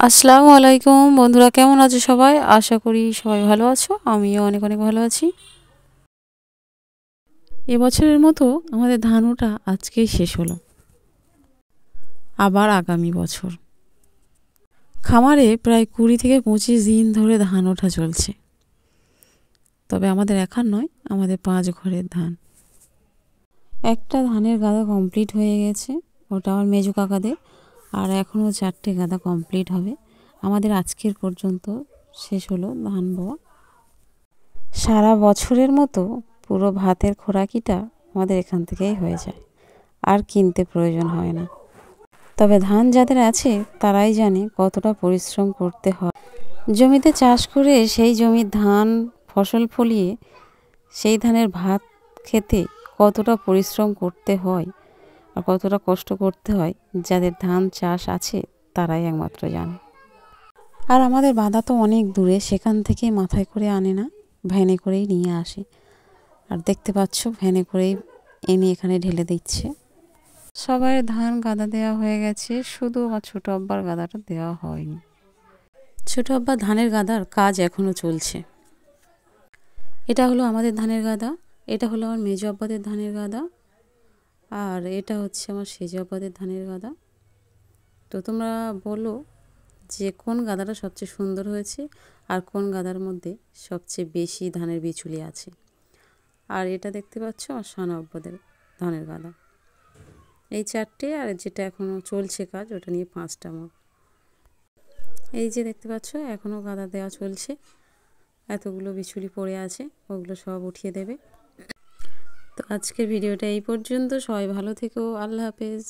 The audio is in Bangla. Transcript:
আসসালামু আলাইকুম বন্ধুরা, কেমন আছো সবাই? আশা করি সবাই ভালো আছো। আমিও অনেক অনেক ভালো আছি। এবছরের মতো আমাদের ধান ওঠা আজকেই শেষ হলো, আবার আগামী বছর। খামারে প্রায় 20 থেকে 25 দিন ধরে ধান ওঠা চলছে। তবে আমাদের একার নয়, আমাদের 5 ঘরের ধান। একটা ধানের গাদা কমপ্লিট হয়ে গেছে, ওটা আমার মেজো কাকাদের। আর এখনও 4টে গাদা কমপ্লিট হবে। আমাদের আজকের পর্যন্ত শেষ হলো ধান বওয়া। সারা বছরের মতো পুরো ভাতের খোরাকিটা আমাদের এখান থেকেই হয়ে যায়, আর কিনতে প্রয়োজন হয় না। তবে ধান যাদের আছে তারাই জানে কতটা পরিশ্রম করতে হয়। জমিতে চাষ করে সেই জমির ধান ফসল ফলিয়ে সেই ধানের ভাত খেতে কতটা পরিশ্রম করতে হয় আর কতটা কষ্ট করতে হয়, যাদের ধান চাষ আছে তারাই একমাত্র জানে। আর আমাদের বাঁধা তো অনেক দূরে, সেখান থেকে মাথায় করে আনে না, ভ্যানে করেই নিয়ে আসে। আর দেখতে পাচ্ছ ভ্যানে করেই এনে এখানে ঢেলে দিচ্ছে। সবার ধান গাদা দেওয়া হয়ে গেছে, শুধু আমার ছোটো আব্বার গাদাটা দেওয়া হয়নি। ছোটো আব্বার ধানের গাদার কাজ এখনও চলছে। এটা হলো আমাদের ধানের গাদা, এটা হলো আমার মেজো আব্বাদের ধানের গাদা, আর এটা হচ্ছে আমার সেজো আব্বাদের ধানের গাদা। তো তোমরা বলো যে কোন গাদাটা সবচেয়ে সুন্দর হয়েছে আর কোন গাদার মধ্যে সবচেয়ে বেশি ধানের বিচুলি আছে। আর এটা দেখতে পাচ্ছ আমার সানা আব্বাদের ধানের গাদা। এই 4টে, আর যেটা এখনও চলছে কাজ ওটা নিয়ে 5টা মোট। এই যে দেখতে পাচ্ছ এখনও গাদা দেওয়া চলছে, এতগুলো বিচুলি পড়ে আছে, ওগুলো সব উঠিয়ে দেবে। তো আজকের ভিডিওটা এই পর্যন্ত। সবাই ভালো থেকো, আল্লাহ হাফেজ।